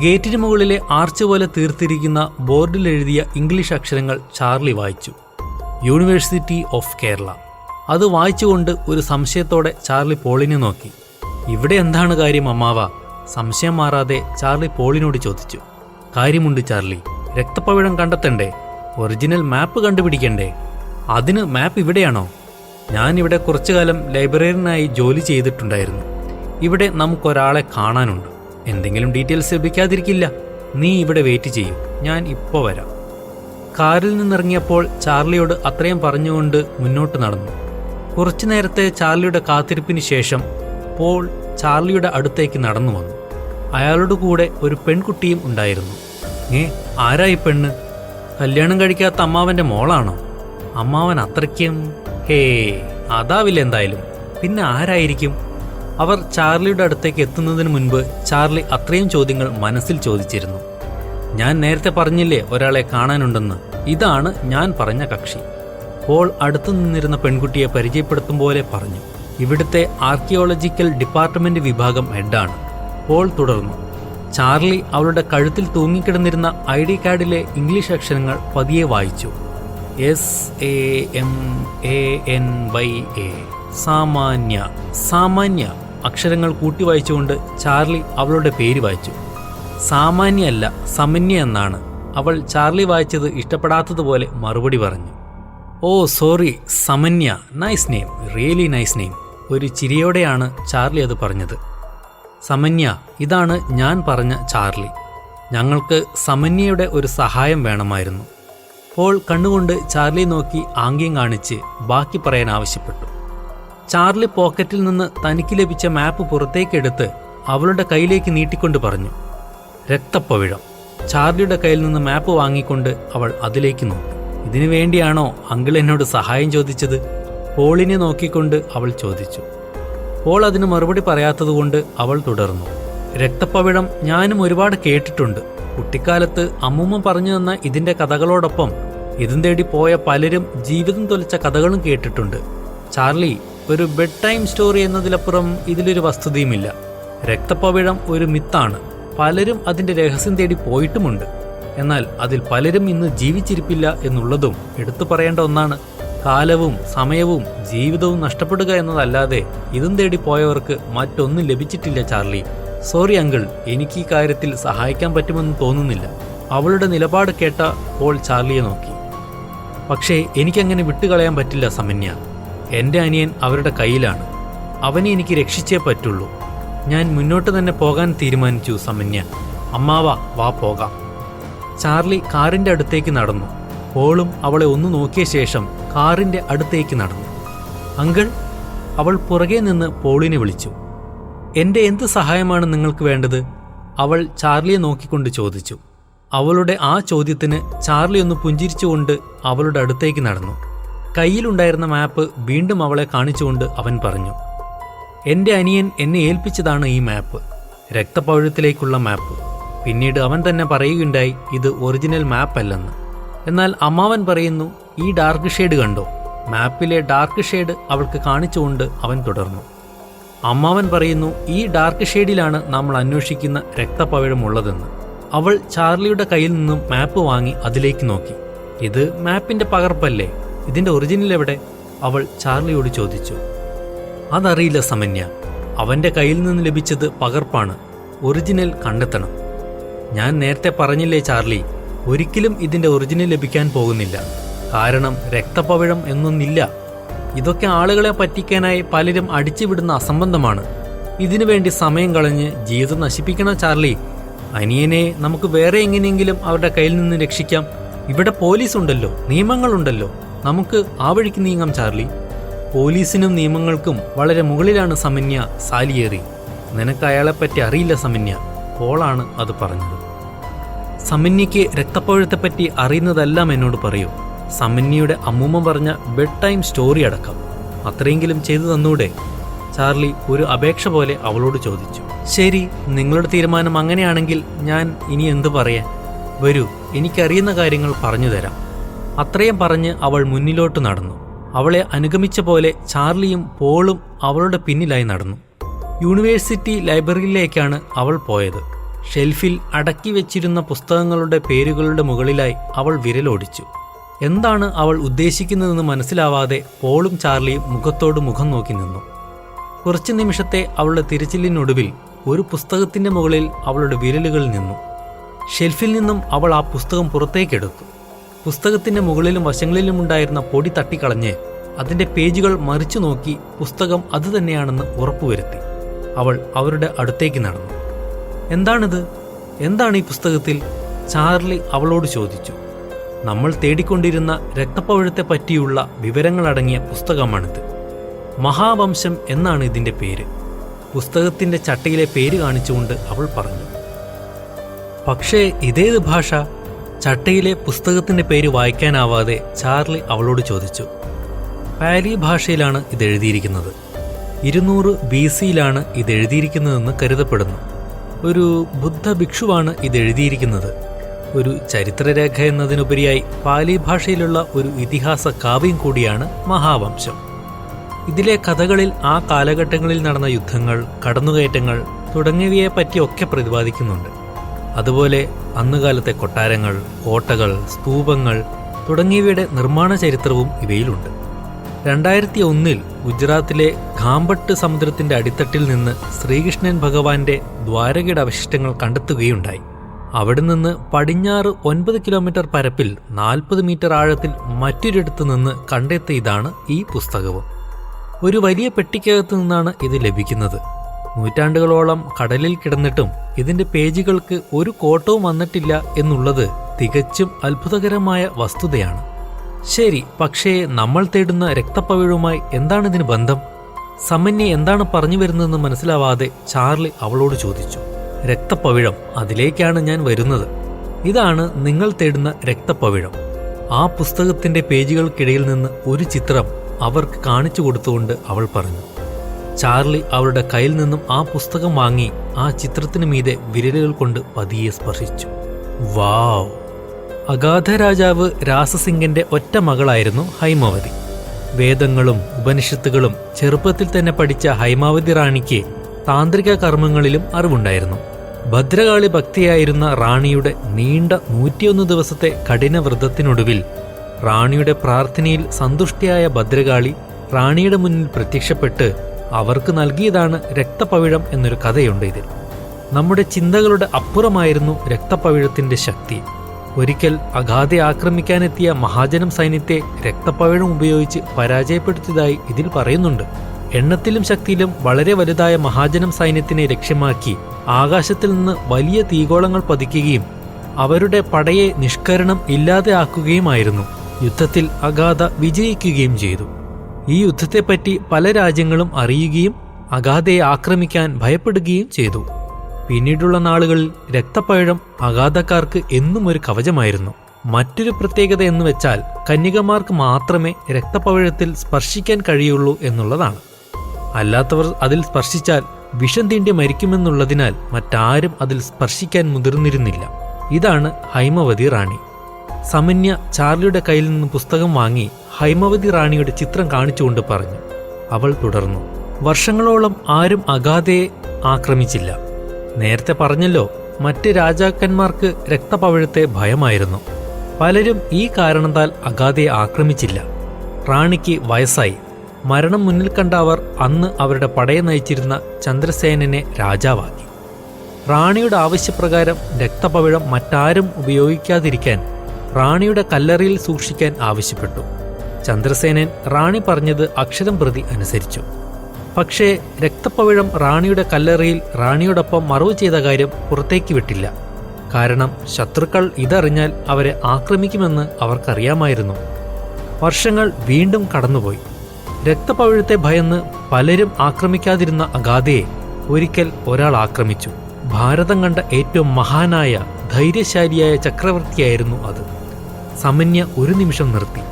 ഗേറ്റിന് മുകളിലെ ആർച്ച് പോലെ തീർത്തിരിക്കുന്ന ബോർഡിൽ എഴുതിയ ഇംഗ്ലീഷ് അക്ഷരങ്ങൾ ചാർലി വായിച്ചു. University of Kerala. അത് വായിച്ചുകൊണ്ട് ഒരു സംശയത്തോടെ ചാർലി പോളിനെ നോക്കി. ഇവിടെ എന്താണ് കാര്യം അമ്മാവ? സംശയം മാറാതെ ചാർലി പോളിനോട് ചോദിച്ചു. കാര്യമുണ്ട് ചാർലി, രക്തപ്പവിഴം കണ്ടെത്തണ്ടേ? ഒറിജിനൽ മാപ്പ് കണ്ടുപിടിക്കണ്ടേ? അതിന് മാപ്പ് ഇവിടെയാണോ? ഞാനിവിടെ കുറച്ചു കാലം ലൈബ്രറിയനായി ജോലി ചെയ്തിട്ടുണ്ടായിരുന്നു. ഇവിടെ നമുക്കൊരാളെ കാണാനുണ്ട്. എന്തെങ്കിലും ഡീറ്റെയിൽസ് ലഭിക്കാതിരിക്കില്ല. നീ ഇവിടെ വെയിറ്റ് ചെയ്യൂ, ഞാൻ ഇപ്പോൾ വരാം. കാറിൽ നിന്നിറങ്ങിയപ്പോൾ ചാർലിയോട് അത്രയും പറഞ്ഞുകൊണ്ട് മുന്നോട്ട് നടന്നു. കുറച്ചു നേരത്തെ ചാർലിയുടെ കാത്തിരിപ്പിന് ശേഷം പോൾ ചാർലിയുടെ അടുത്തേക്ക് നടന്നു വന്നു. അയാളുടെ കൂടെ ഒരു പെൺകുട്ടിയും ഉണ്ടായിരുന്നു. ആരായി പെണ്ണ്? കല്യാണം കഴിക്കാത്ത അമ്മാവന്റെ മോളാണോ? അമ്മാവൻ അത്രയ്ക്കും അതാവില്ല എന്തായാലും. പിന്നെ ആരായിരിക്കും? അവർ ചാർലിയുടെ അടുത്തേക്ക് എത്തുന്നതിന് മുൻപ് ചാർലി അത്രയും ചോദ്യങ്ങൾ മനസ്സിൽ ചോദിച്ചിരുന്നു. ഞാൻ നേരത്തെ പറഞ്ഞില്ലേ ഒരാളെ കാണാനുണ്ടെന്ന്? ഇതാണ് ഞാൻ പറഞ്ഞ കക്ഷി. പോൾ അടുത്തു നിന്നിരുന്ന പെൺകുട്ടിയെ പരിചയപ്പെടുത്തും പോലെ പറഞ്ഞു. ഇവിടുത്തെ ആർക്കിയോളജിക്കൽ ഡിപ്പാർട്ട്മെന്റ് വിഭാഗം ഹെഡാണ്. പോൾ തുടർന്നു. ചാർലി അവളുടെ കഴുത്തിൽ തൂങ്ങിക്കിടന്നിരുന്ന ID കാർഡിലെ ഇംഗ്ലീഷ് അക്ഷരങ്ങൾ പതിയെ വായിച്ചു. SAMANYA. സാമാന്യ. സാമാന്യ അക്ഷരങ്ങൾ കൂട്ടി വായിച്ചുകൊണ്ട് ചാർലി അവളുടെ പേര് വായിച്ചു. സാമാന്യ അല്ല, സമന്യ എന്നാണ്. അവൾ ചാർലി വായിച്ചത് ഇഷ്ടപ്പെടാത്തതുപോലെ മറുപടി പറഞ്ഞു. Oh sorry, Samanya. Nice name, really nice name. ഒരു ചിരിയോടെയാണ് ചാർലി അത് പറഞ്ഞത്. സമന്യ, ഇതാണ് ഞാൻ പറഞ്ഞ ചാർലി. ഞങ്ങൾക്ക് സമന്യയുടെ ഒരു സഹായം വേണമായിരുന്നു. പോൾ കണ്ണുകൊണ്ട് ചാർലി നോക്കി ആംഗ്യം കാണിച്ച് ബാക്കി പറയാൻ ആവശ്യപ്പെട്ടു. ചാർലി പോക്കറ്റിൽ നിന്ന് തനിക്ക് ലഭിച്ച മാപ്പ് പുറത്തേക്കെടുത്ത് അവളുടെ കയ്യിലേക്ക് നീട്ടിക്കൊണ്ട് പറഞ്ഞു. രക്തപ്പവിഴം. ചാർലിയുടെ കയ്യിൽ നിന്ന് മാപ്പ് വാങ്ങിക്കൊണ്ട് അവൾ അതിലേക്ക് നോക്കി. ഇതിനു വേണ്ടിയാണോ അങ്കിൾ എന്നോട് സഹായം ചോദിച്ചത്? പോളിനെ നോക്കിക്കൊണ്ട് അവൾ ചോദിച്ചു. പോൾ അതിന് മറുപടി പറയാത്തതുകൊണ്ട് അവൾ തുടർന്നു. രക്തപ്പവിഴം ഞാനും ഒരുപാട് കേട്ടിട്ടുണ്ട്. കുട്ടിക്കാലത്ത് അമ്മൂമ്മ പറഞ്ഞു തന്ന ഇതിന്റെ കഥകളോടൊപ്പം ഇതും തേടി പോയ പലരും ജീവിതം തൊലിച്ച കഥകളും കേട്ടിട്ടുണ്ട്. ചാർലി, ഒരു ബെഡ് ടൈം സ്റ്റോറി എന്നതിലപ്പുറം ഇതിലൊരു വസ്തുതയുമില്ല. രക്തപ്പവിഴം ഒരു മിത്താണ്. പലരും അതിന്റെ രഹസ്യം തേടി പോയിട്ടുമുണ്ട്. എന്നാൽ അതിൽ പലരും ഇന്ന് ജീവിച്ചിരിപ്പില്ല എന്നുള്ളതും എടുത്തു പറയേണ്ട ഒന്നാണ്. കാലവും സമയവും ജീവിതവും നഷ്ടപ്പെടുക എന്നതല്ലാതെ ഇതും തേടി പോയവർക്ക് മറ്റൊന്നും ലഭിച്ചിട്ടില്ല ചാർലി. സോറി അങ്കിൾ, എനിക്ക് ഈ കാര്യത്തിൽ സഹായിക്കാൻ പറ്റുമെന്ന് തോന്നുന്നില്ല. അവളുടെ നിലപാട് കേട്ട പോൾ ചാർലിയെ നോക്കി. പക്ഷേ എനിക്കങ്ങനെ വിട്ടുകളയാൻ പറ്റില്ല സമന്യ. എൻ്റെ അനിയൻ അവരുടെ കയ്യിലാണ്. അവനെ എനിക്ക് രക്ഷിച്ചേ പറ്റുള്ളൂ. ഞാൻ മുന്നോട്ട് തന്നെ പോകാൻ തീരുമാനിച്ചു സമന്യ. അമ്മാവാ, വാ പോകാം. ചാർലി കാറിന്റെ അടുത്തേക്ക് നടന്നു. പോളും അവളെ ഒന്ന് നോക്കിയ ശേഷം കാറിന്റെ അടുത്തേക്ക് നടന്നു. അങ്കിൾ, അവൾ പുറകെ നിന്ന് പോളിനെ വിളിച്ചു. എൻ്റെ എന്ത് സഹായമാണ് നിങ്ങൾക്ക് വേണ്ടത്? അവൾ ചാർലിയെ നോക്കിക്കൊണ്ട് ചോദിച്ചു. അവളുടെ ആ ചോദ്യത്തിന് ചാർലി ഒന്ന് പുഞ്ചിരിച്ചുകൊണ്ട് അവളുടെ അടുത്തേക്ക് നടന്നു. കയ്യിലുണ്ടായിരുന്ന മാപ്പ് വീണ്ടും അവളെ കാണിച്ചുകൊണ്ട് അവൻ പറഞ്ഞു. എൻ്റെ അനിയൻ എന്നെ ഏൽപ്പിച്ചതാണ് ഈ മാപ്പ്, രക്തപ്പവിഴത്തിലേക്കുള്ള മാപ്പ്. പിന്നീട് അവൻ തന്നെ പറയുകയുണ്ടായി ഇത് ഒറിജിനൽ മാപ്പ് അല്ലെന്ന്. എന്നാൽ അമ്മാവൻ പറയുന്നു ഈ ഡാർക്ക് ഷെയ്ഡ് കണ്ടോ? മാപ്പിലെ ഡാർക്ക് ഷെയ്ഡ് അവൾക്ക് കാണിച്ചുകൊണ്ട് അവൻ തുടർന്നു. അമ്മാവൻ പറയുന്നു ഈ ഡാർക്ക് ഷെയ്ഡിലാണ് നമ്മൾ അന്വേഷിക്കുന്ന രക്തപ്പവിഴമുള്ളതെന്ന്. അവൾ ചാർലിയുടെ കയ്യിൽ നിന്നും മാപ്പ് വാങ്ങി അതിലേക്ക് നോക്കി. ഇത് മാപ്പിന്റെ പകർപ്പല്ലേ? ഇതിന്റെ ഒറിജിനൽ എവിടെ? അവൾ ചാർലിയോട് ചോദിച്ചു. അതറിയില്ല സമന്യ. അവന്റെ കയ്യിൽ നിന്ന് ലഭിച്ചത് പകർപ്പാണ്. ഒറിജിനൽ കണ്ടെത്തണം. ഞാൻ നേരത്തെ പറഞ്ഞില്ലേ ചാർലി, ഒരിക്കലും ഇതിന്റെ ഒറിജിനൽ ലഭിക്കാൻ പോകുന്നില്ല. കാരണം രക്തപ്പവിഴം എന്നൊന്നില്ല. ഇതൊക്കെ ആളുകളെ പറ്റിക്കാനായി പലരും അടിച്ചുവിടുന്ന അസംബന്ധമാണ്. ഇതിനു വേണ്ടി സമയം കളഞ്ഞ് ജീവിതം നശിപ്പിക്കണം ചാർലി. അനിയനെ നമുക്ക് വേറെ എങ്ങനെയെങ്കിലും അവരുടെ കയ്യിൽ നിന്ന് രക്ഷിക്കാം. ഇവിടെ പോലീസ് ഉണ്ടല്ലോ, നിയമങ്ങളുണ്ടല്ലോ. നമുക്ക് ആ വഴിക്ക് നീങ്ങാം ചാർലി. പോലീസിനും നിയമങ്ങൾക്കും വളരെ മുകളിലാണ് സമന്യ സാലിയേറി. നിനക്ക് അയാളെപ്പറ്റി അറിയില്ല സമന്യ. പോളാണ് അത് പറഞ്ഞത്. സമന്യയ്ക്ക് രക്തപ്പവിഴത്തെപ്പറ്റി അറിയുന്നതെല്ലാം എന്നോട് പറയൂ. സമന്യയുടെ അമ്മൂമ്മ പറഞ്ഞ ബെഡ് ടൈം സ്റ്റോറി അടക്കം അത്രയെങ്കിലും ചെയ്തു തന്നൂടെ? ചാർലി ഒരു അപേക്ഷ പോലെ അവളോട് ചോദിച്ചു. ശരി, നിങ്ങളുടെ തീരുമാനം അങ്ങനെയാണെങ്കിൽ ഞാൻ ഇനി എന്തു പറയാൻ? വരൂ, എനിക്കറിയുന്ന കാര്യങ്ങൾ പറഞ്ഞു തരാം. അത്രയും പറഞ്ഞ് അവൾ മുന്നിലോട്ട് നടന്നു. അവളെ അനുഗമിച്ച പോലെ ചാർലിയും പോളും അവളുടെ പിന്നിലായി നടന്നു. യൂണിവേഴ്സിറ്റി ലൈബ്രറിയിലേക്കാണ് അവൾ പോയത്. ഷെൽഫിൽ അടക്കി വെച്ചിരുന്ന പുസ്തകങ്ങളുടെ പേരുകളുടെ മുകളിലായി അവൾ വിരലോടിച്ചു. എന്താണ് അവൾ ഉദ്ദേശിക്കുന്നതെന്ന് മനസ്സിലാവാതെ പോളും ചാർലിയും മുഖത്തോട് മുഖം നോക്കി നിന്നു. കുറച്ചു നിമിഷത്തെ അവളുടെ തിരച്ചിലിനൊടുവിൽ ഒരു പുസ്തകത്തിന്റെ മുകളിൽ അവളുടെ വിരലുകൾ നിന്നു. ഷെൽഫിൽ നിന്നും അവൾ ആ പുസ്തകം പുറത്തേക്കെടുത്തു. പുസ്തകത്തിന്റെ മുകളിലും വശങ്ങളിലുമുണ്ടായിരുന്ന പൊടി തട്ടിക്കളഞ്ഞ് അതിന്റെ പേജുകൾ മറിച്ചു നോക്കി പുസ്തകം അതുതന്നെയാണെന്ന് ഉറപ്പുവരുത്തി. അവൾ അവരുടെ അടുത്തേക്ക് നടന്നു. എന്താണിത്? എന്താണ് ഈ പുസ്തകത്തിൽ? ചാർലി അവളോട് ചോദിച്ചു. നമ്മൾ തേടിക്കൊണ്ടിരുന്ന രക്തപ്പവിഴത്തെ പറ്റിയുള്ള വിവരങ്ങളടങ്ങിയ പുസ്തകമാണിത്. മഹാവംശം എന്നാണ് ഇതിന്റെ പേര്. പുസ്തകത്തിന്റെ ചട്ടയിലെ പേര് കാണിച്ചുകൊണ്ട് അവൾ പറഞ്ഞു. പക്ഷേ ഇതേത് ഭാഷ? ചട്ടയിലെ പുസ്തകത്തിന്റെ പേര് വായിക്കാനാവാതെ ചാർലി അവളോട് ചോദിച്ചു. പാലി ഭാഷയിലാണ് ഇത് എഴുതിയിരിക്കുന്നത്. 200 BC-യിലാണ് ഇത് എഴുതിയിരിക്കുന്നതെന്ന് കരുതപ്പെടുന്നു. ഒരു ബുദ്ധ ഭിക്ഷുവാണ് ഇത് എഴുതിയിരിക്കുന്നത്. ഒരു ചരിത്രരേഖ എന്നതിനുപരിയായി പാലി ഭാഷയിലുള്ള ഒരു ഇതിഹാസ കാവ്യം കൂടിയാണ് മഹാവംശം. ഇതിലെ കഥകളിൽ ആ കാലഘട്ടങ്ങളിൽ നടന്ന യുദ്ധങ്ങൾ, കടന്നുകയറ്റങ്ങൾ തുടങ്ങിയവയെ പറ്റിയൊക്കെ പ്രതിപാദിക്കുന്നുണ്ട്. അതുപോലെ അന്നുകാലത്തെ കൊട്ടാരങ്ങൾ, കോട്ടകൾ, സ്തൂപങ്ങൾ തുടങ്ങിയവയുടെ നിർമ്മാണ ചരിത്രവും ഇവയിലുണ്ട്. 2001 ഗുജറാത്തിലെ ഖാംബട്ട് സമുദ്രത്തിന്റെ അടിത്തട്ടിൽ നിന്ന് ശ്രീകൃഷ്ണൻ ഭഗവാന്റെ ദ്വാരകയുടെ അവശിഷ്ടങ്ങൾ കണ്ടെത്തുകയുണ്ടായി. അവിടെ നിന്ന് പടിഞ്ഞാറ് 9 കിലോമീറ്റർ പരപ്പിൽ 40 മീറ്റർ ആഴത്തിൽ മറ്റൊരിടത്തു നിന്ന് കണ്ടെത്തിയതാണ് ഈ പുസ്തകവും. ഒരു വലിയ പെട്ടിക്കകത്തു നിന്നാണ് ഇത് ലഭിക്കുന്നത്. നൂറ്റാണ്ടുകളോളം കടലിൽ കിടന്നിട്ടും ഇതിന്റെ പേജുകൾക്ക് ഒരു കോട്ടവും വന്നിട്ടില്ല എന്നുള്ളത് തികച്ചും അത്ഭുതകരമായ വസ്തുതയാണ്. ശരി, പക്ഷേ നമ്മൾ തേടുന്ന രക്തപ്പവിഴുമായി എന്താണിതിന് ബന്ധം? സമന്യ എന്താണ് പറഞ്ഞു വരുന്നതെന്ന് മനസ്സിലാവാതെ ചാർലി അവളോട് ചോദിച്ചു. രക്തപ്പവിഴം, അതിലേക്കാണ് ഞാൻ വരുന്നത്. ഇതാണ് നിങ്ങൾ തേടുന്ന രക്തപ്പവിഴം. ആ പുസ്തകത്തിന്റെ പേജുകൾക്കിടയിൽ നിന്ന് ഒരു ചിത്രം അവർക്ക് കാണിച്ചു കൊടുത്തുകൊണ്ട് അവൾ പറഞ്ഞു. ചാർലി അവളുടെ കയ്യിൽ നിന്നും ആ പുസ്തകം വാങ്ങി ആ ചിത്രത്തിനു മീതെ വിരലുകൾ കൊണ്ട് പതിയെ സ്പർശിച്ചു. വാവ്! അഗാധ രാജാവ് രാസസിംഗന്റെ ഒറ്റ മകളായിരുന്നു ഹൈമവതി. വേദങ്ങളും ഉപനിഷത്തുകളും ചെറുപ്പത്തിൽ തന്നെ പഠിച്ച ഹൈമാവതി റാണിക്ക് താന്ത്രിക കർമ്മങ്ങളിലും അറിവുണ്ടായിരുന്നു. ഭദ്രകാളി ഭക്തിയായിരുന്ന റാണിയുടെ നീണ്ട 101 ദിവസത്തെ കഠിന വ്രതത്തിനൊടുവിൽ റാണിയുടെ പ്രാർത്ഥനയിൽ സന്തുഷ്ടിയായ ഭദ്രകാളി റാണിയുടെ മുന്നിൽ പ്രത്യക്ഷപ്പെട്ട് അവർക്ക് നൽകിയതാണ് രക്തപ്പവിഴം എന്നൊരു കഥയുണ്ട് ഇതിൽ. നമ്മുടെ ചിന്തകളുടെ അപ്പുറമായിരുന്നു രക്തപ്പവിഴത്തിന്റെ ശക്തി. ഒരിക്കൽ അഗാധെ ആക്രമിക്കാനെത്തിയ മഹാജനം സൈന്യത്തെ രക്തപ്പവിഴം ഉപയോഗിച്ച് പരാജയപ്പെടുത്തിയതായി ഇതിൽ പറയുന്നുണ്ട്. എണ്ണത്തിലും ശക്തിയിലും വളരെ വലുതായ മഹാജനം സൈന്യത്തിനെ ലക്ഷ്യമാക്കി ആകാശത്തിൽ നിന്ന് വലിയ തീഗോളങ്ങൾ പതിക്കുകയും അവരുടെ പടയെ നിഷ്കരണം ഇല്ലാതെ ആക്കുകയുമായിരുന്നു. യുദ്ധത്തിൽ അഗാധ വിജയിക്കുകയും ചെയ്തു. ഈ യുദ്ധത്തെപ്പറ്റി പല രാജ്യങ്ങളും അറിയുകയും അഗാധയെ ആക്രമിക്കാൻ ഭയപ്പെടുകയും ചെയ്തു. പിന്നീടുള്ള നാളുകളിൽ രക്തപ്പവിഴം അഗാധക്കാർക്ക് എന്നും ഒരു കവചമായിരുന്നു. മറ്റൊരു പ്രത്യേകത എന്ന് വെച്ചാൽ കന്യകമാർക്ക് മാത്രമേ രക്തപ്പവിഴത്തിൽ സ്പർശിക്കാൻ കഴിയുള്ളൂ എന്നുള്ളതാണ്. അല്ലാത്തവർ അതിൽ സ്പർശിച്ചാൽ വിഷം തീണ്ടി മരിക്കുമെന്നുള്ളതിനാൽ മറ്റാരും അതിൽ സ്പർശിക്കാൻ മുതിർന്നിരുന്നില്ല. ഇതാണ് ഹൈമവതി റാണി. സമന്യ ചാർലിയുടെ കയ്യിൽ നിന്ന് പുസ്തകം വാങ്ങി ഹൈമവതി റാണിയുടെ ചിത്രം കാണിച്ചുകൊണ്ട് പറഞ്ഞു. അവൾ തുടർന്നു. വർഷങ്ങളോളം ആരും അഗാധയെ ആക്രമിച്ചില്ല. നേരത്തെ പറഞ്ഞല്ലോ, മറ്റ് രാജാക്കന്മാർക്ക് രക്തപ്പവിഴത്തെ ഭയമായിരുന്നു. പലരും ഈ കാരണത്താൽ അഗാധയെ ആക്രമിച്ചില്ല. റാണിക്ക് വയസ്സായി. മരണം മുന്നിൽ കണ്ട അവർ അന്ന് അവരുടെ പടയെ നയിച്ചിരുന്ന ചന്ദ്രസേനനെ രാജാവാക്കി. റാണിയുടെ ആവശ്യപ്രകാരം രക്തപ്പവിഴം മറ്റാരും ഉപയോഗിക്കാതിരിക്കാൻ റാണിയുടെ കല്ലറയിൽ സൂക്ഷിക്കാൻ ആവശ്യപ്പെട്ടു. ചന്ദ്രസേനൻ റാണി പറഞ്ഞത് അക്ഷരം പ്രതി അനുസരിച്ചു. പക്ഷേ രക്തപ്പവിഴം റാണിയുടെ കല്ലറയിൽ റാണിയോടൊപ്പം മറവ് ചെയ്ത കാര്യം പുറത്തേക്ക് വിട്ടില്ല. കാരണം ശത്രുക്കൾ ഇതറിഞ്ഞാൽ അവരെ ആക്രമിക്കുമെന്ന് അവർക്കറിയാമായിരുന്നു. വർഷങ്ങൾ വീണ്ടും കടന്നുപോയി. രക്തപ്പവിഴത്തെ ഭയന്ന് പലരും ആക്രമിക്കാതിരുന്ന അഗാധയെ ഒരിക്കൽ ഒരാൾ ആക്രമിച്ചു. ഭാരതം കണ്ട ഏറ്റവും മഹാനായ ധൈര്യശാലിയായ ചക്രവർത്തിയായിരുന്നു അത്. സമന്യ ഒരു നിമിഷം നിർത്തി.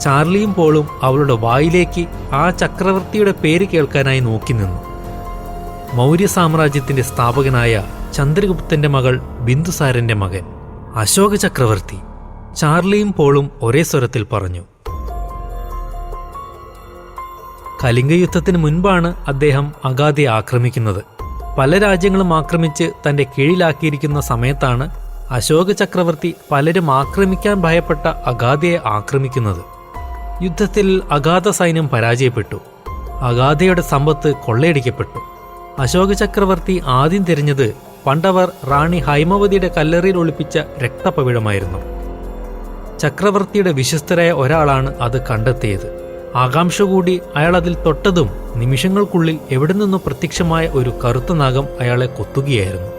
ചാർലിയും പോളും അവളുടെ വായിലേക്ക് ആ ചക്രവർത്തിയുടെ പേര് കേൾക്കാനായി നോക്കി നിന്നു. മൗര്യ സാമ്രാജ്യത്തിന്റെ സ്ഥാപകനായ ചന്ദ്രഗുപ്തന്റെ മകൾ ബിന്ദുസാരന്റെ മകൻ അശോക ചക്രവർത്തി. ചാർലിയും പോളും ഒരേ സ്വരത്തിൽ പറഞ്ഞു. കലിംഗ യുദ്ധത്തിന് മുൻപാണ് അദ്ദേഹം അഗാധയെ ആക്രമിക്കുന്നത്. പല രാജ്യങ്ങളും ആക്രമിച്ച് തൻ്റെ കീഴിലാക്കിയിരിക്കുന്ന സമയത്താണ് അശോക ചക്രവർത്തി പലരും ആക്രമിക്കാൻ ഭയപ്പെട്ട അഗാധയെ ആക്രമിക്കുന്നത്. യുദ്ധത്തിൽ അഗാധ സൈന്യം പരാജയപ്പെട്ടു. അഗാധയുടെ സമ്പത്ത് കൊള്ളയടിക്കപ്പെട്ടു. അശോക ചക്രവർത്തി ആദ്യം തിരഞ്ഞത് പണ്ടവർ റാണി ഹൈമവതിയുടെ കല്ലറയിൽ ഒളിപ്പിച്ച രക്തപവിഴമായിരുന്നു. ചക്രവർത്തിയുടെ വിശ്വസ്തരായ ഒരാളാണ് അത് കണ്ടെത്തിയത്. ആകാംക്ഷ കൂടി അയാൾ അതിൽ തൊട്ടതും നിമിഷങ്ങൾക്കുള്ളിൽ എവിടെ നിന്നോ പ്രത്യക്ഷമായ ഒരു കറുത്ത നാഗം അയാളെ കൊത്തുകയായിരുന്നു.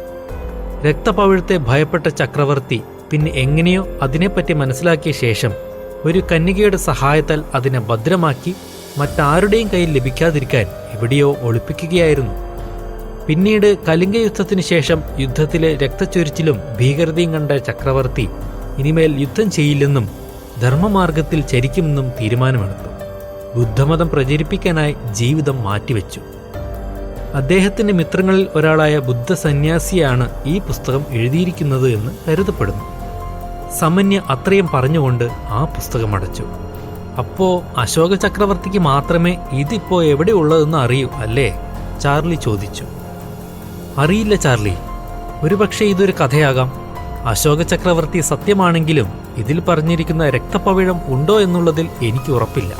രക്തപവിഴത്തെ ഭയപ്പെട്ട ചക്രവർത്തി പിന്നെ എങ്ങനെയോ അതിനെപ്പറ്റി മനസ്സിലാക്കിയ ശേഷം ഒരു കന്യകയുടെ സഹായത്താൽ അതിനെ ഭദ്രമാക്കി മറ്റാരുടെയും കയ്യിൽ ലഭിക്കാതിരിക്കാൻ എവിടെയോ ഒളിപ്പിക്കുകയായിരുന്നു. പിന്നീട് കലിംഗ യുദ്ധത്തിനു ശേഷം യുദ്ധത്തിലെ രക്തച്ചൊരിച്ചിലും ഭീകരതയും കണ്ട ചക്രവർത്തി ഇനിമേൽ യുദ്ധം ചെയ്യില്ലെന്നും ധർമ്മമാർഗത്തിൽ ചരിക്കുമെന്നും തീരുമാനമെടുത്തു. ബുദ്ധമതം പ്രചരിപ്പിക്കാനായി ജീവിതം മാറ്റിവെച്ചു. അദ്ദേഹത്തിന്റെ മിത്രങ്ങളിൽ ഒരാളായ ബുദ്ധ സന്യാസിയാണ് ഈ പുസ്തകം എഴുതിയിരിക്കുന്നത് എന്ന് കരുതപ്പെടുന്നു. സമന്യ അത്രയും പറഞ്ഞുകൊണ്ട് ആ പുസ്തകം അടച്ചു. അപ്പോ അശോക ചക്രവർത്തിക്ക് മാത്രമേ ഇതിപ്പോ എവിടെയുള്ളതെന്ന് അറിയൂ അല്ലേ? ചാർലി ചോദിച്ചു. അറിയില്ല ചാർലി, ഒരുപക്ഷെ ഇതൊരു കഥയാകാം. അശോക ചക്രവർത്തി സത്യമാണെങ്കിലും ഇതിൽ പറഞ്ഞിരിക്കുന്ന രക്തപവിഴം ഉണ്ടോ എന്നുള്ളതിൽ എനിക്ക് ഉറപ്പില്ല.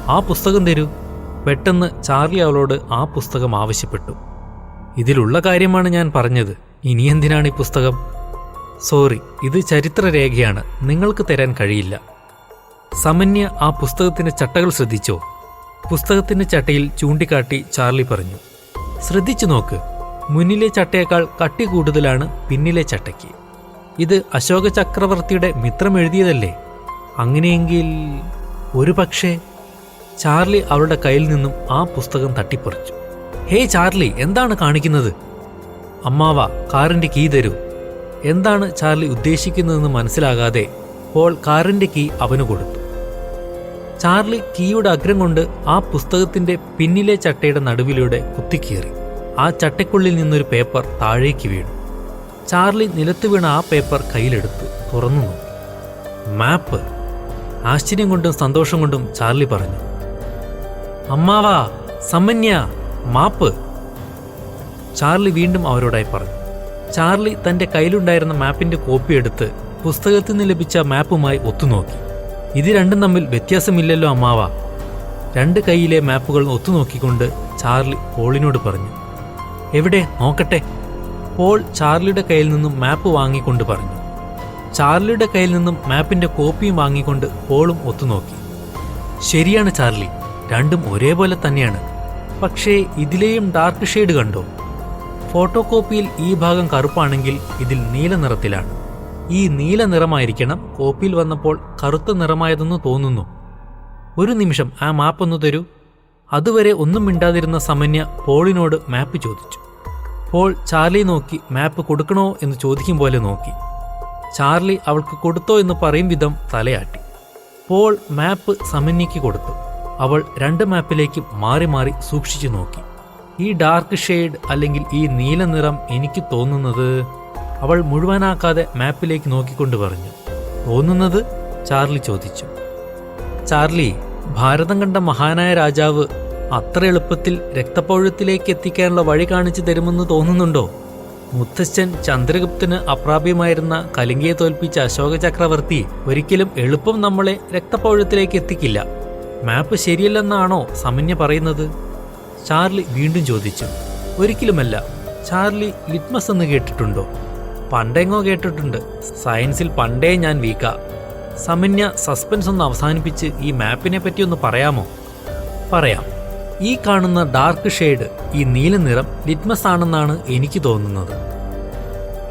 ആ പുസ്തകം തരൂ. പെട്ടെന്ന് ചാർലി അവളോട് ആ പുസ്തകം ആവശ്യപ്പെട്ടു. ഇതിലുള്ള കാര്യമാണ് ഞാൻ പറഞ്ഞത്. ഇനി എന്തിനാണ് ഈ പുസ്തകം? സോറി, ഇത് ചരിത്രരേഖയാണ്, നിങ്ങൾക്ക് തരാൻ കഴിയില്ല. സമന്യ ആ പുസ്തകത്തിന്റെ ചട്ടകൾ ശ്രദ്ധിച്ചോ? പുസ്തകത്തിന്റെ ചട്ടയിൽ ചൂണ്ടിക്കാട്ടി ചാർലി പറഞ്ഞു. ശ്രദ്ധിച്ചു നോക്ക്, മുന്നിലെ ചട്ടയേക്കാൾ കട്ടി കൂടുതലാണ് പിന്നിലെ ചട്ടയ്ക്ക്. ഇത് അശോക ചക്രവർത്തിയുടെ മിത്രം എഴുതിയതല്ലേ? അങ്ങനെയെങ്കിൽ ഒരു പക്ഷേ... ചാർലി അവളുടെ കയ്യിൽ നിന്നും ആ പുസ്തകം തട്ടിപ്പറിച്ചു. ഹേ ചാർലി, എന്താണ് കാണിക്കുന്നത്? അമ്മാവ, കാറിന്റെ കീ തരൂ. എന്താണ് ചാർലി ഉദ്ദേശിക്കുന്നതെന്ന് മനസ്സിലാകാതെ പോൾ കാറിന്റെ കീ അവന് കൊടുത്തു. ചാർലി കീയുടെ അഗ്രം കൊണ്ട് ആ പുസ്തകത്തിന്റെ പിന്നിലെ ചട്ടയുടെ നടുവിലൂടെ കുത്തിക്കീറി. ആ ചട്ടയ്ക്കുള്ളിൽ നിന്നൊരു പേപ്പർ താഴേക്ക് വീണു. ചാർലി നിലത്ത് വീണ ആ പേപ്പർ കയ്യിലെടുത്ത് തുറന്നു നോക്കി. മാപ്പ്! ആശ്ചര്യം കൊണ്ടും സന്തോഷം കൊണ്ടും ചാർലി പറഞ്ഞു. അമ്മാവാ, സമന്യ, മാപ്പ്! ചാർലി വീണ്ടും അവരോടായി പറഞ്ഞു. ചാർലി തന്റെ കയ്യിലുണ്ടായിരുന്ന മാപ്പിന്റെ കോപ്പി എടുത്ത് പുസ്തകത്തിൽ നിന്ന് ലഭിച്ച മാപ്പുമായി ഒത്തുനോക്കി. ഇത് രണ്ടും തമ്മിൽ വ്യത്യാസമില്ലല്ലോ അമ്മാവ. രണ്ട് കൈയിലെ മാപ്പുകൾ ഒത്തുനോക്കിക്കൊണ്ട് ചാർലി പോളിനോട് പറഞ്ഞു. എവിടെ, നോക്കട്ടെ. പോൾ ചാർലിയുടെ കയ്യിൽ നിന്നും മാപ്പ് വാങ്ങിക്കൊണ്ട് പറഞ്ഞു. ചാർലിയുടെ കയ്യിൽ നിന്നും മാപ്പിന്റെ കോപ്പിയും വാങ്ങിക്കൊണ്ട് പോളും ഒത്തുനോക്കി. ശരിയാണ് ചാർലി, രണ്ടും ഒരേപോലെ തന്നെയാണ്. പക്ഷേ ഇതിലെയും ഡാർക്ക് ഷെയ്ഡ് കണ്ടോ? ഫോട്ടോ കോപ്പിയിൽ ഈ ഭാഗം കറുപ്പാണെങ്കിൽ ഇതിൽ നീല നിറത്തിലാണ്. ഈ നീല നിറമായിരിക്കണം കോപ്പിയിൽ വന്നപ്പോൾ കറുത്ത നിറമായതെന്ന് തോന്നുന്നു. ഒരു നിമിഷം ആ മാപ്പൊന്നു തരൂ. അതുവരെ ഒന്നും മിണ്ടാതിരുന്ന സമന്യ പോളിനോട് മാപ്പ് ചോദിച്ചു. പോൾ ചാർലി നോക്കി മാപ്പ് കൊടുക്കണോ എന്ന് ചോദിക്കും പോലെ നോക്കി. ചാർലി അവൾക്ക് കൊടുത്തോ എന്ന് പറയും വിധം തലയാട്ടി. പോൾ മാപ്പ് സമന്യയ്ക്ക് കൊടുത്തു. അവൾ രണ്ട് മാപ്പിലേക്കും മാറി മാറി സൂക്ഷിച്ചു നോക്കി. ഈ ഡാർക്ക് ഷെയ്ഡ് അല്ലെങ്കിൽ ഈ നീല നിറം എനിക്ക് തോന്നുന്നത്... അവൾ മുഴുവനാക്കാതെ മാപ്പിലേക്ക് നോക്കിക്കൊണ്ട് പറഞ്ഞു. തോന്നുന്നത്? ചാർലി ചോദിച്ചു. ചാർലി, ഭാരതം കണ്ട മഹാനായ രാജാവ് അത്ര എളുപ്പത്തിൽ രക്തപൗഴത്തിലേക്ക് എത്തിക്കാനുള്ള വഴി കാണിച്ചു തരുമെന്ന് തോന്നുന്നുണ്ടോ? മുത്തച്ഛൻ ചന്ദ്രഗുപ്തന് അപ്രാപ്യമായിരുന്ന കലിംഗയെ തോൽപ്പിച്ച അശോക ചക്രവർത്തി ഒരിക്കലും എളുപ്പം നമ്മളെ രക്തപൗഴത്തിലേക്ക് എത്തിക്കില്ല. മാപ്പ് ശരിയല്ലെന്നാണോ സമന്യ പറയുന്നത്? ചാർലി വീണ്ടും ചോദിച്ചു. ഒരിക്കലുമല്ല. ചാർലി, ലിറ്റ്മസ് എന്ന് കേട്ടിട്ടുണ്ടോ? പണ്ടെങ്ങോ കേട്ടിട്ടുണ്ട്. സയൻസിൽ പണ്ടേ ഞാൻ വീക്കാ. സമന്യ, സസ്പെൻസ് ഒന്ന് അവസാനിപ്പിച്ച് ഈ മാപ്പിനെ പറ്റി ഒന്ന് പറയാമോ? പറയാം. ഈ കാണുന്ന ഡാർക്ക് ഷെയ്ഡ്, ഈ നീല നിറം ലിറ്റ്മസ് ആണെന്നാണ് എനിക്ക് തോന്നുന്നത്.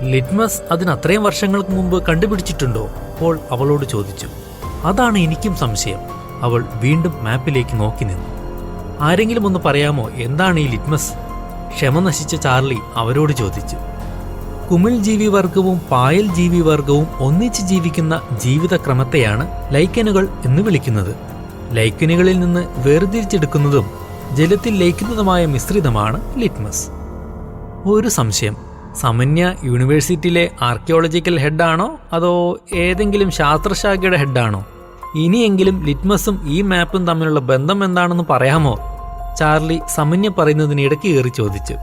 ലിറ്റ്മസ് അതിനത്രയും വർഷങ്ങൾക്ക് മുമ്പ് കണ്ടുപിടിച്ചിട്ടുണ്ടോ? പോൾ അവളോട് ചോദിച്ചു. അതാണ് എനിക്കും സംശയം. അവൾ വീണ്ടും മാപ്പിലേക്ക് നോക്കി നിന്നു. ആരെങ്കിലും ഒന്ന് പറയാമോ, എന്താണ് ഈ ലിറ്റ്മസ്? ക്ഷമ നശിച്ച ചാർലി അവരോട് ചോദിച്ചു. കുമിൾ ജീവിവർഗവും പായൽ ജീവിവർഗവും ഒന്നിച്ച് ജീവിക്കുന്ന ജീവിതക്രമത്തെയാണ് ലൈക്കനുകൾ എന്ന് വിളിക്കുന്നത്. ലൈക്കനുകളിൽ നിന്ന് വേർതിരിച്ചെടുക്കുന്നതും ജലത്തിൽ ലയിക്കുന്നതുമായ മിശ്രിതമാണ് ലിറ്റ്മസ്. ഒരു സംശയം, സമന്യ യൂണിവേഴ്സിറ്റിയിലെ ആർക്കിയോളജിക്കൽ ഹെഡാണോ അതോ ഏതെങ്കിലും ശാസ്ത്രശാഖയുടെ ഹെഡാണോ? ഇനിയെങ്കിലും ലിറ്റ്മസും ഈ മാപ്പും തമ്മിലുള്ള ബന്ധം എന്താണെന്ന് പറയാമോ? ചാർലി സമന്യ പറയുന്നതിന് ഇടയ്ക്ക് കയറി ചോദിച്ചു.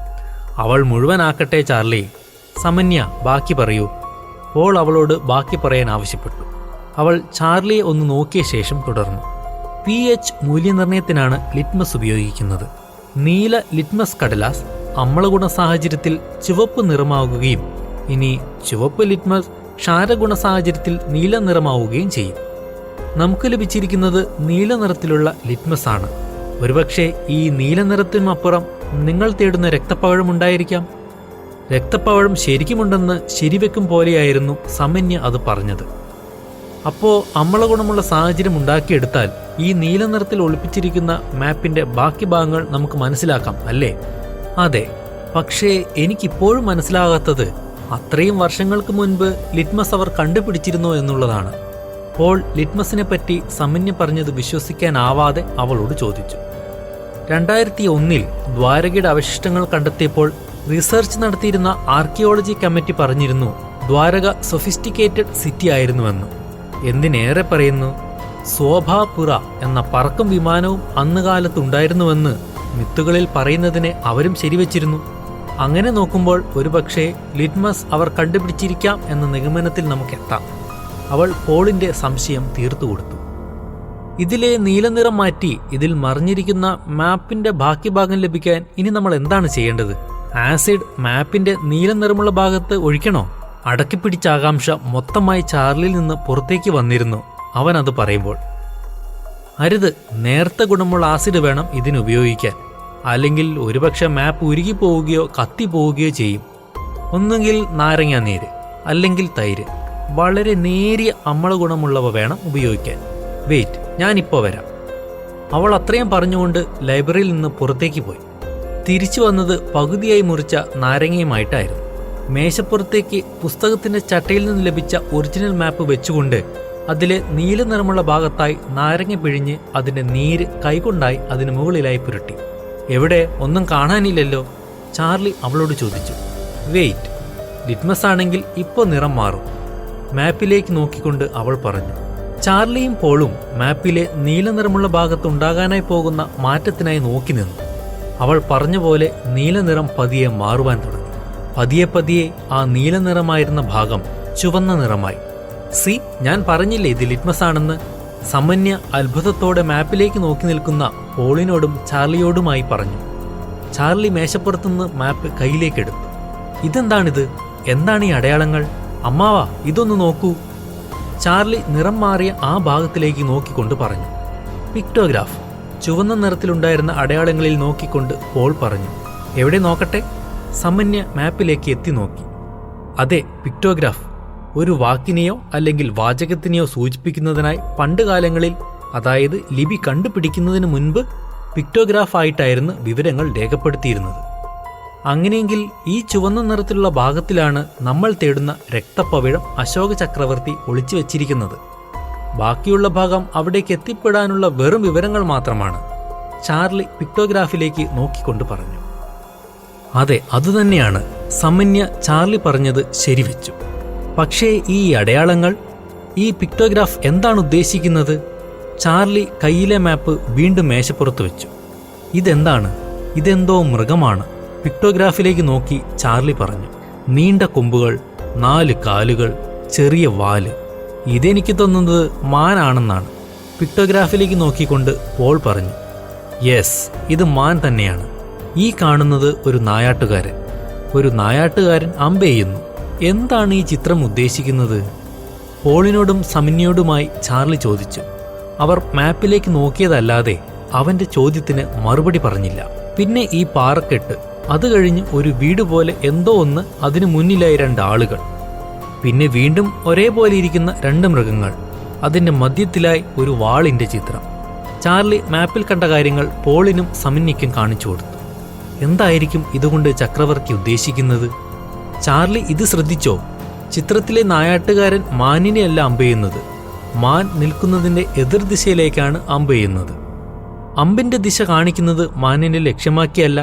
അവൾ മുഴുവനാക്കട്ടെ ചാർലി. സമന്യ ബാക്കി പറയൂ. പോൾ അവളോട് ബാക്കി പറയാൻ ആവശ്യപ്പെട്ടു. അവൾ ചാർലിയെ ഒന്ന് നോക്കിയ ശേഷം തുടർന്നു. pH മൂല്യനിർണ്ണയത്തിനാണ് ലിറ്റ്മസ് ഉപയോഗിക്കുന്നത്. നീല ലിറ്റ്മസ് കടലാസ് അമ്ലഗുണ സാഹചര്യത്തിൽ ചുവപ്പ് നിറമാവുകയും ഇനി ചുവപ്പ് ലിറ്റ്മസ് ക്ഷാരഗുണ സാഹചര്യത്തിൽ നീല നിറമാവുകയും ചെയ്യും. നമുക്ക് ലഭിച്ചിരിക്കുന്നത് നീല നിറത്തിലുള്ള ലിറ്റ്മസ് ആണ്. ഒരുപക്ഷെ ഈ നീല നിറത്തിനുമപ്പുറം നിങ്ങൾ തേടുന്ന രക്തപ്പവഴം ഉണ്ടായിരിക്കാം. രക്തപ്പവഴം ശരിക്കുമുണ്ടെന്ന് ശരിവെക്കും പോലെയായിരുന്നു സമന്യ അത് പറഞ്ഞത്. അപ്പോൾ അമ്ലഗുണമുള്ള സാഹചര്യം ഉണ്ടാക്കിയെടുത്താൽ ഈ നീല നിറത്തിൽ ഒളിപ്പിച്ചിരിക്കുന്ന മാപ്പിന്റെ ബാക്കി ഭാഗങ്ങൾ നമുക്ക് മനസ്സിലാക്കാം അല്ലേ? അതെ, പക്ഷേ എനിക്കിപ്പോഴും മനസ്സിലാകാത്തത് അത്രയും വർഷങ്ങൾക്ക് മുൻപ് ലിറ്റ്മസ് അവർ കണ്ടുപിടിച്ചിരുന്നോ എന്നുള്ളതാണ്. പോൾ ലിറ്റ്മസിനെ പറ്റി സമന്യ പറഞ്ഞത് വിശ്വസിക്കാനാവാതെ അവളോട് ചോദിച്ചു. 2001 ദ്വാരകയുടെ അവശിഷ്ടങ്ങൾ കണ്ടെത്തിയപ്പോൾ റിസർച്ച് നടത്തിയിരുന്ന ആർക്കിയോളജി കമ്മിറ്റി പറഞ്ഞിരുന്നു ദ്വാരക സൊഫിസ്റ്റിക്കേറ്റഡ് സിറ്റി ആയിരുന്നുവെന്ന്. എന്തിനേറെ പറയുന്നു, ശോഭാപുര എന്ന പറക്കും വിമാനവും അന്നുകാലത്തുണ്ടായിരുന്നുവെന്ന് മിത്തുകളിൽ പറയുന്നതിനെ അവരും ശരിവച്ചിരുന്നു. അങ്ങനെ നോക്കുമ്പോൾ ഒരുപക്ഷെ ലിറ്റ്മസ് അവർ കണ്ടുപിടിച്ചിരിക്കാം എന്ന നിഗമനത്തിൽ നമുക്കെത്താം. അവൾ പോളിന്റെ സംശയം തീർത്തുകൊടുത്തു. ഇതിലെ നീലനിറം മാറ്റി ഇതിൽ മറിഞ്ഞിരിക്കുന്ന മാപ്പിന്റെ ബാക്കി ഭാഗം ലഭിക്കാൻ ഇനി നമ്മൾ എന്താണ് ചെയ്യേണ്ടത്? ആസിഡ് മാപ്പിന്റെ നീല നിറമുള്ള ഭാഗത്ത് ഒഴിക്കണോ? അടക്കിപ്പിടിച്ച ആകാംക്ഷ മൊത്തമായി ചാർലിയിൽ നിന്ന് പുറത്തേക്ക് വന്നിരുന്നു അവൻ അത് പറയുമ്പോൾ. അരുത്, നേർത്ത ഗുണമുള്ള ആസിഡ് വേണം ഇതിനുപയോഗിക്കാൻ. അല്ലെങ്കിൽ ഒരുപക്ഷെ മാപ്പ് ഉരുകിപ്പോവുകയോ കത്തിപ്പോവുകയോ ചെയ്യും. ഒന്നുകിൽ നാരങ്ങാനീര് അല്ലെങ്കിൽ തൈര്. വളരെ നേരിയ അമ്ലഗുണമുള്ളവ വേണം ഉപയോഗിക്കാൻ. വെയിറ്റ്, ഞാനിപ്പോൾ വരാം. അവൾ അത്രയും പറഞ്ഞുകൊണ്ട് ലൈബ്രറിയിൽ നിന്ന് പുറത്തേക്ക് പോയി. തിരിച്ചു വന്നത് പകുതിയായി മുറിച്ച നാരങ്ങയുമായിട്ടായിരുന്നു. മേശപ്പുറത്തേക്ക് പുസ്തകത്തിന്റെ ചട്ടയിൽ നിന്ന് ലഭിച്ച ഒറിജിനൽ മാപ്പ് വെച്ചുകൊണ്ട് അതിലെ നീല നിറമുള്ള ഭാഗത്തായി നാരങ്ങ പിഴിഞ്ഞ് അതിന്റെ നീര് കൈകൊണ്ടായി അതിന് മുകളിലായി പുരട്ടി. എവിടെ? ഒന്നും കാണാനില്ലല്ലോ, ചാർലി അവളോട് ചോദിച്ചു. വെയിറ്റ്, ലിറ്റ്മസ് ആണെങ്കിൽ ഇപ്പോൾ നിറം മാറും, മാപ്പിലേക്ക് നോക്കിക്കൊണ്ട് അവൾ പറഞ്ഞു. ചാർലിയും പോളും മാപ്പിലെ നീല നിറമുള്ള ഭാഗത്തുണ്ടാകാനായി പോകുന്ന മാറ്റത്തിനായി നോക്കി നിന്നു. അവൾ പറഞ്ഞ പോലെ നീല നിറം പതിയെ മാറുവാൻ തുടങ്ങി. പതിയെ പതിയെ ആ നീല നിറമായിരുന്ന ഭാഗം ചുവന്ന നിറമായി. സി, ഞാൻ പറഞ്ഞില്ലേ ഇത് ലിറ്റ്മസ് ആണെന്ന്. സമന്യ അത്ഭുതത്തോടെ മാപ്പിലേക്ക് നോക്കി നിൽക്കുന്ന പോളിനോടും ചാർലിയോടുമായി പറഞ്ഞു. ചാർലി മേശപ്പുറത്തുനിന്ന് മാപ്പ് കയ്യിലേക്കെടുത്തു. ഇതെന്താണിത്? എന്താണ് ഈ അടയാളങ്ങൾ? അമ്മാവാ, ഇതൊന്ന് നോക്കൂ. ചാർലി നിറം മാറിയ ആ ഭാഗത്തിലേക്ക് നോക്കിക്കൊണ്ട് പറഞ്ഞു. പിക്ടോഗ്രാഫ്. ചുവന്ന നിറത്തിലുണ്ടായിരുന്ന അടയാളങ്ങളിൽ നോക്കിക്കൊണ്ട് പോൾ പറഞ്ഞു. എവിടെ നോക്കട്ടെ? സമന്യ മാപ്പിലേക്ക് എത്തി നോക്കി. അതെ, പിക്ടോഗ്രാഫ്. ഒരു വാക്കിനെയോ അല്ലെങ്കിൽ വാചകത്തിനെയോ സൂചിപ്പിക്കുന്നതിനായി പണ്ടുകാലങ്ങളിൽ, അതായത് ലിപി കണ്ടുപിടിക്കുന്നതിന് മുൻപ് പിക്ടോഗ്രാഫ് ആയിട്ടായിരുന്നു വിവരങ്ങൾ രേഖപ്പെടുത്തിയിരുന്നത്. അങ്ങനെയെങ്കിൽ ഈ ചുവന്ന നിറത്തിലുള്ള ഭാഗത്തിലാണ് നമ്മൾ തേടുന്ന രക്തപ്പവിഴം അശോക ചക്രവർത്തി ഒളിച്ചു വച്ചിരിക്കുന്നത്. ബാക്കിയുള്ള ഭാഗം അവിടേക്ക് എത്തിപ്പെടാനുള്ള വെറും വിവരങ്ങൾ മാത്രമാണ്. ചാർലി പിക്ടോഗ്രാഫിലേക്ക് നോക്കിക്കൊണ്ട് പറഞ്ഞു. അതെ, അതുതന്നെയാണ്. സമന്യ ചാർലി പറഞ്ഞത് ശരിവെച്ചു. പക്ഷേ ഈ അടയാളങ്ങൾ, ഈ പിക്ടോഗ്രാഫ് എന്താണ് ഉദ്ദേശിക്കുന്നത്? ചാർലി കയ്യിലെ മാപ്പ് വീണ്ടും മേശപ്പുറത്ത് വെച്ചു. ഇതെന്താണ്? ഇതെന്തോ മൃഗമാണ്. പിക്ടോഗ്രാഫിലേക്ക് നോക്കി ചാർലി പറഞ്ഞു. നീണ്ട കൊമ്പുകൾ, 4 കാലുകൾ, ചെറിയ വാല്. ഇതെനിക്ക് തോന്നുന്നത് മാനാണെന്നാണ്. പിക്ടോഗ്രാഫിലേക്ക് നോക്കിക്കൊണ്ട് പോൾ പറഞ്ഞു. യെസ്, ഇത് മാൻ തന്നെയാണ്. ഈ കാണുന്നത് ഒരു നായാട്ടുകാരൻ. ഒരു നായാട്ടുകാരൻ അമ്പെയ്യുന്നു. എന്താണ് ഈ ചിത്രം ഉദ്ദേശിക്കുന്നത്? പോളിനോടും സമന്യയോടുമായി ചാർലി ചോദിച്ചു. അവർ മാപ്പിലേക്ക് നോക്കിയതല്ലാതെ അവന്റെ ചോദ്യത്തിന് മറുപടി പറഞ്ഞില്ല. പിന്നെ ഈ പാറക്കെട്ട്, അത് കഴിഞ്ഞ് ഒരു വീട് പോലെ എന്തോ ഒന്ന്, അതിനു മുന്നിലായി 2 ആളുകൾ, പിന്നെ വീണ്ടും ഒരേപോലെ ഇരിക്കുന്ന 2 മൃഗങ്ങൾ, അതിന്റെ മധ്യത്തിലായി ഒരു വാളിന്റെ ചിത്രം. ചാർലി മാപ്പിൽ കണ്ട കാര്യങ്ങൾ പോളിനും സമന്യയ്ക്കും കാണിച്ചു കൊടുത്തു. എന്തായിരിക്കും ഇതുകൊണ്ട് ചക്രവർത്തി ഉദ്ദേശിക്കുന്നത്? ചാർലി ഇത് ശ്രദ്ധിച്ചോ? ചിത്രത്തിലെ നായാട്ടുകാരൻ മാനിനെയല്ല അമ്പെയ്യുന്നത്. മാൻ നിൽക്കുന്നതിന്റെ എതിർദിശയിലേക്കാണ് അമ്പെയ്യുന്നത്. അമ്പിന്റെ ദിശ കാണിക്കുന്നത് മാനിനെ ലക്ഷ്യമാക്കിയല്ല.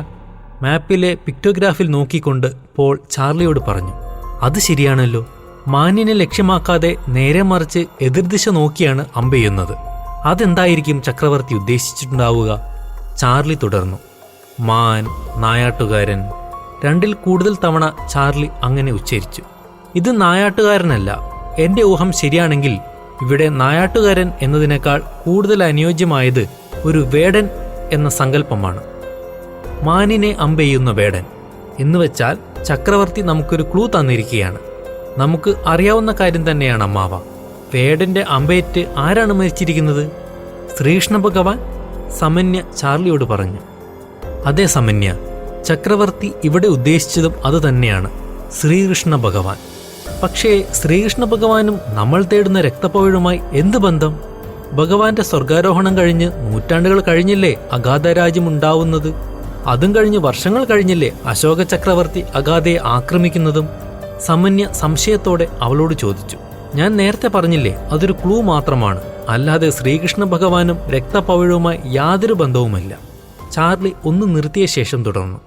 മാപ്പിലെ പിക്ടോഗ്രാഫിൽ നോക്കിക്കൊണ്ട് പോൾ ചാർലിയോട് പറഞ്ഞു. അത് ശരിയാണല്ലോ. മാനിനെ ലക്ഷ്യമാക്കാതെ നേരെ മറിച്ച് എതിർദിശ നോക്കിയാണ് അമ്പെയ്യുന്നത്. അതെന്തായിരിക്കും ചക്രവർത്തി ഉദ്ദേശിച്ചിട്ടുണ്ടാവുക? ചാർലി തുടർന്നു. മാൻ, നായാട്ടുകാരൻ, 2ൽ കൂടുതൽ തവണ ചാർലി അങ്ങനെ ഉച്ചരിച്ചു. ഇത് നായാട്ടുകാരനല്ല. എന്റെ ഊഹം ശരിയാണെങ്കിൽ ഇവിടെ നായാട്ടുകാരൻ എന്നതിനേക്കാൾ കൂടുതൽ അനുയോജ്യമായത് ഒരു വേടൻ എന്ന സങ്കല്പമാണ്. മാനിനെ അമ്പെയ്യുന്ന വേടൻ എന്നുവെച്ചാൽ ചക്രവർത്തി നമുക്കൊരു ക്ലൂ തന്നിരിക്കുകയാണ്. നമുക്ക് അറിയാവുന്ന കാര്യം തന്നെയാണ് അമ്മാവ. വേടന്റെ അമ്പേറ്റ് ആരാണ് മരിച്ചിരിക്കുന്നത്? ശ്രീകൃഷ്ണ ഭഗവാൻ, സമന്യ ചാർലിയോട് പറഞ്ഞു. അതേ സമന്യ, ചക്രവർത്തി ഇവിടെ ഉദ്ദേശിച്ചതും അതുതന്നെയാണ്, ശ്രീകൃഷ്ണ ഭഗവാൻ. പക്ഷേ ശ്രീകൃഷ്ണ ഭഗവാനും നമ്മൾ തേടുന്ന രക്തപ്പവിഴുമായി എന്ത് ബന്ധം? ഭഗവാന്റെ സ്വർഗാരോഹണം കഴിഞ്ഞ് നൂറ്റാണ്ടുകൾ കഴിഞ്ഞില്ലേ അഗാധരാജ്യം ഉണ്ടാവുന്നത്? അതും കഴിഞ്ഞ് വർഷങ്ങൾ കഴിഞ്ഞില്ലേ അശോക ചക്രവർത്തി അഗാധയെ ആക്രമിക്കുന്നതും? സമന്യ സംശയത്തോടെ അവളോട് ചോദിച്ചു. ഞാൻ നേരത്തെ പറഞ്ഞില്ലേ, അതൊരു ക്ലൂ മാത്രമാണ്, അല്ലാതെ ശ്രീകൃഷ്ണ ഭഗവാനും രക്തപ്പവിഴുമായി യാതൊരു ബന്ധവുമില്ല. ചാർലി ഒന്ന് നിർത്തിയ ശേഷം തുടർന്നു.